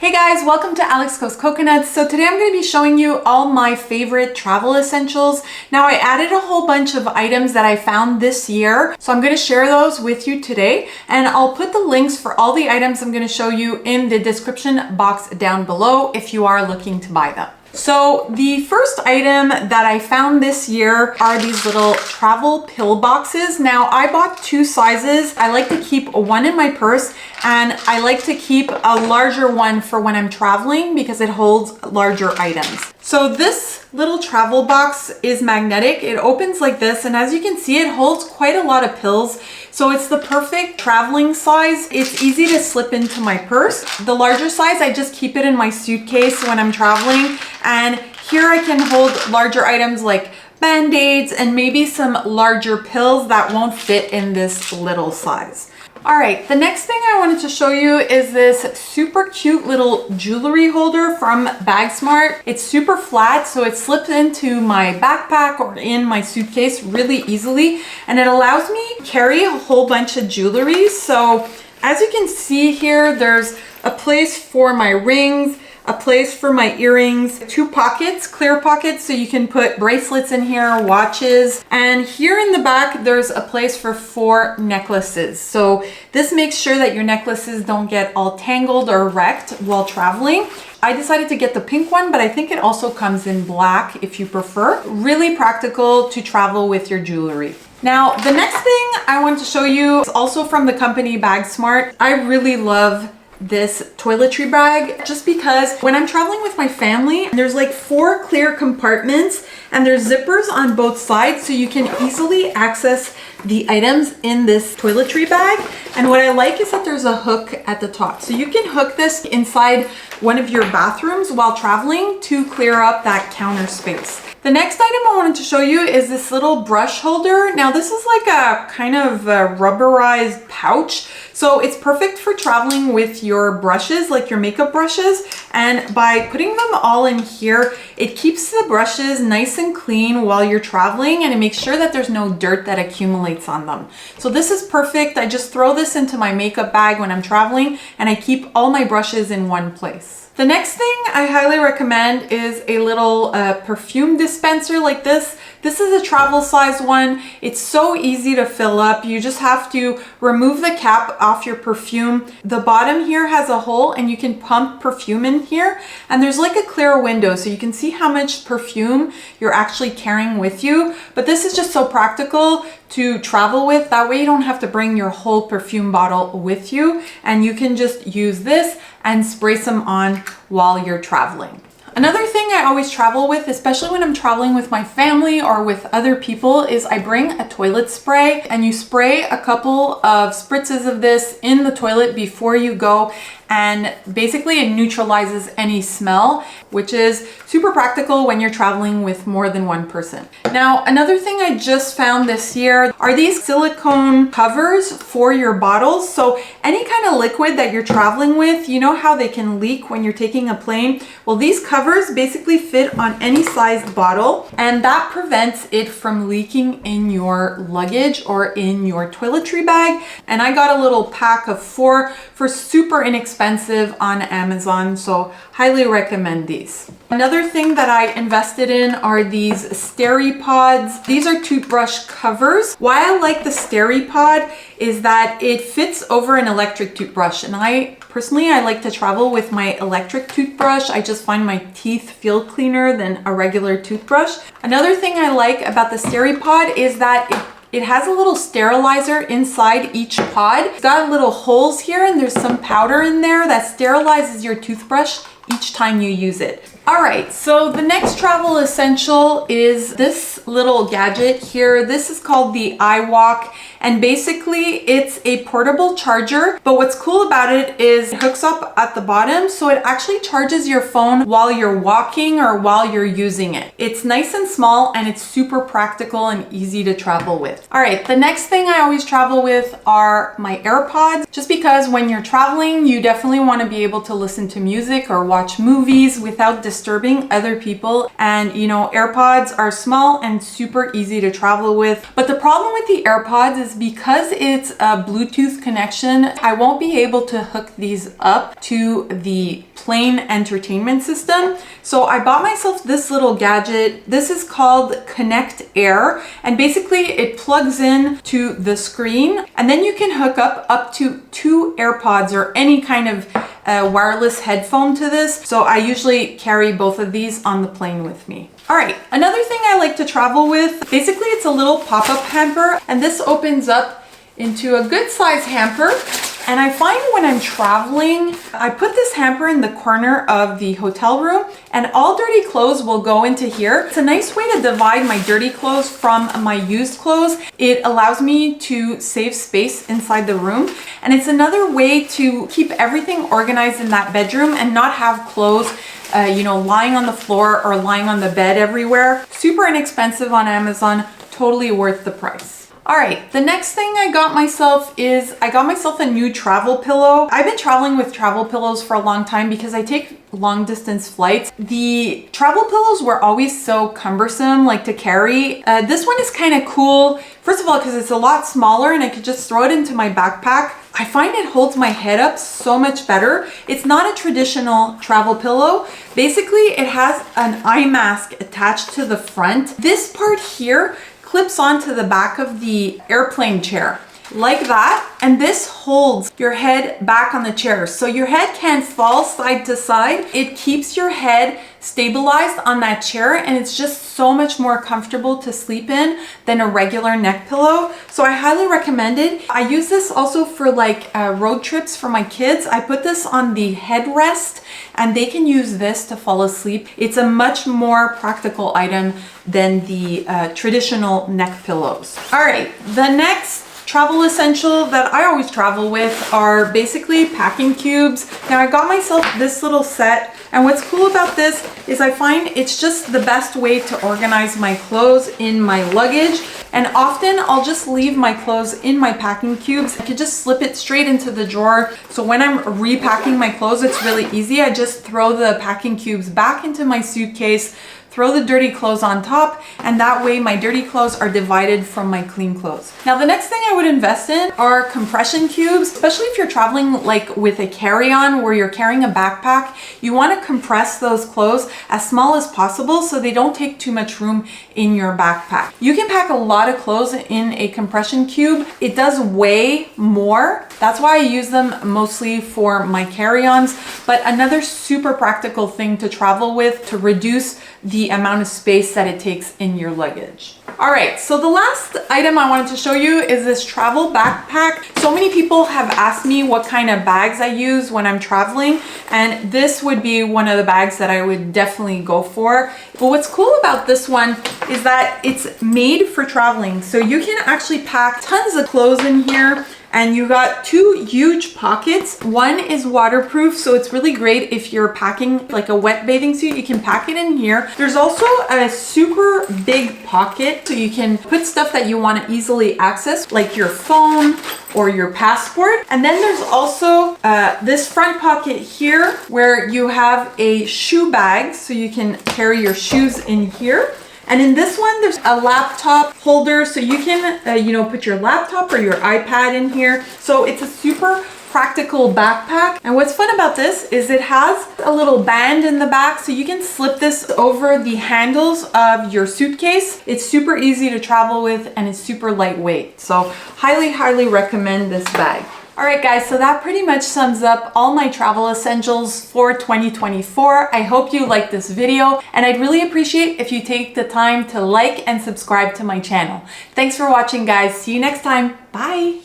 Hey guys, welcome to Alex Goes Coconuts. So today I'm going to be showing you all my favorite travel essentials. Now I added a whole bunch of items that I found this year, so I'm going to share those with you today, and I'll put the links for all the items I'm going to show you in the description box down below if you are looking to buy them. So the first item that I found this year are these little travel pill boxes. Now I bought two sizes. I like to keep one in my purse and I like to keep a larger one for when I'm traveling because it holds larger items. So this little travel box is magnetic. It opens like this, and as you can see, it holds quite a lot of pills. So it's the perfect traveling size. It's easy to slip into my purse. The larger size, I just keep it in my suitcase when I'm traveling. And here I can hold larger items like Band-Aids and maybe some larger pills that won't fit in this little size. All right, the next thing I wanted to show you is this super cute little jewelry holder from BagSmart. It's super flat, so it slips into my backpack or in my suitcase really easily, and it allows me to carry a whole bunch of jewelry. So as you can see here, there's a place for my rings, a place for my earrings, two pockets, clear pockets, so you can put bracelets in here, watches, and here in the back there's a place for 4 necklaces. So this makes sure that your necklaces don't get all tangled or wrecked while traveling. I decided to get the pink one, but I think it also comes in black if you prefer. Really practical to travel with your jewelry. Now, the next thing I want to show you is also from the company BagSmart. I really love this toiletry bag just because when I'm traveling with my family, there's like 4 clear compartments and there's zippers on both sides, so you can easily access the items in this toiletry bag. And what I like is that there's a hook at the top, so you can hook this inside one of your bathrooms while traveling to clear up that counter space. The next item I wanted to show you is this little brush holder. Now this is like a kind of a rubberized pouch. So it's perfect for traveling with your brushes, like your makeup brushes. And by putting them all in here, it keeps the brushes nice and clean while you're traveling, and it makes sure that there's no dirt that accumulates on them. So this is perfect. I just throw this into my makeup bag when I'm traveling, and I keep all my brushes in one place. The next thing I highly recommend is a little perfume dispenser like this. This is a travel size one. It's so easy to fill up. You just have to remove the cap off your perfume. The bottom here has a hole and you can pump perfume in here. And there's like a clear window so you can see how much perfume you're actually carrying with you. But this is just so practical to travel with. That way you don't have to bring your whole perfume bottle with you, and you can just use this and spray some on while you're traveling. Another thing I always travel with, especially when I'm traveling with my family or with other people, is I bring a toilet spray, and you spray a couple of spritzes of this in the toilet before you go, and basically it neutralizes any smell, which is super practical when you're traveling with more than one person. Now, another thing I just found this year are these silicone covers for your bottles. So any kind of liquid that you're traveling with, you know how they can leak when you're taking a plane? Well, these covers basically fit on any size bottle, and that prevents it from leaking in your luggage or in your toiletry bag. And I got a little pack of 4 for super inexpensive on Amazon, so highly recommend these. Another thing that I invested in are these SteriPods. These are toothbrush covers. Why I like the SteriPod is that it fits over an electric toothbrush, and I like to travel with my electric toothbrush. I just find my teeth feel cleaner than a regular toothbrush. Another thing I like about the SteriPod is that it has a little sterilizer inside each pod. It's got little holes here, and there's some powder in there that sterilizes your toothbrush each time you use it. All right, so the next travel essential is this little gadget here. This is called the iWalk, and basically it's a portable charger, but what's cool about it is it hooks up at the bottom, so it actually charges your phone while you're walking or while you're using it. It's nice and small, and it's super practical and easy to travel with. All right, the next thing I always travel with are my AirPods, just because when you're traveling, you definitely want to be able to listen to music or watch watch movies without disturbing other people. And you know, AirPods are small and super easy to travel with. But the problem with the AirPods is because it's a Bluetooth connection, I won't be able to hook these up to the plane entertainment system. So I bought myself this little gadget. This is called Connect Air, and basically it plugs in to the screen, and then you can hook up to 2 AirPods or any kind of wireless headphone to this. So I usually carry both of these on the plane with me. All right, another thing I like to travel with, basically it's a little pop-up hamper, and this opens up into a good size hamper. And I find when I'm traveling, I put this hamper in the corner of the hotel room, and all dirty clothes will go into here. It's a nice way to divide my dirty clothes from my used clothes. It allows me to save space inside the room. And it's another way to keep everything organized in that bedroom and not have clothes you know, lying on the floor or lying on the bed everywhere. Super inexpensive on Amazon, totally worth the price. All right, the next thing I got myself is I got myself a new travel pillow. I've been traveling with travel pillows for a long time because I take long distance flights. The travel pillows were always so cumbersome, like to carry. This one is kind of cool. First of all, because it's a lot smaller and I could just throw it into my backpack. I find it holds my head up so much better. It's not a traditional travel pillow. Basically, it has an eye mask attached to the front. This part here clips onto the back of the airplane chair like that, and this holds your head back on the chair so your head can't fall side to side. It keeps your head stabilized on that chair, and it's just so much more comfortable to sleep in than a regular neck pillow. So I highly recommend it. I use this also for like road trips for my kids. I put this on the headrest and they can use this to fall asleep. It's a much more practical item than the traditional neck pillows. All right, the next travel essential that I always travel with are basically packing cubes. Now I got myself this little set, and what's cool about this is I find it's just the best way to organize my clothes in my luggage. And often I'll just leave my clothes in my packing cubes. I could just slip it straight into the drawer. So when I'm repacking my clothes, it's really easy. I just throw the packing cubes back into my suitcase, throw the dirty clothes on top, and that way my dirty clothes are divided from my clean clothes. Now the next thing I would invest in are compression cubes, especially if you're traveling like with a carry-on where you're carrying a backpack. You want to compress those clothes as small as possible so they don't take too much room in your backpack. You can pack a lot of clothes in a compression cube. It does weigh more. That's why I use them mostly for my carry-ons, but another super practical thing to travel with to reduce the amount of space that it takes in your luggage. All right, so the last item I wanted to show you is this travel backpack. So many people have asked me what kind of bags I use when I'm traveling, and this would be one of the bags that I would definitely go for. But what's cool about this one is that it's made for traveling. So you can actually pack tons of clothes in here. And you got 2 huge pockets. One is waterproof, so it's really great if you're packing like a wet bathing suit. You can pack it in here. There's also a super big pocket, so you can put stuff that you want to easily access, like your phone or your passport. And then there's also this front pocket here where you have a shoe bag, so you can carry your shoes in here. And in this one, there's a laptop holder, so you can, you know, put your laptop or your iPad in here. So it's a super practical backpack. And what's fun about this is it has a little band in the back, so you can slip this over the handles of your suitcase. It's super easy to travel with, and it's super lightweight. So highly, highly recommend this bag. All right, guys, so that pretty much sums up all my travel essentials for 2024. I hope you liked this video, and I'd really appreciate if you take the time to like and subscribe to my channel. Thanks for watching, guys. See you next time. Bye.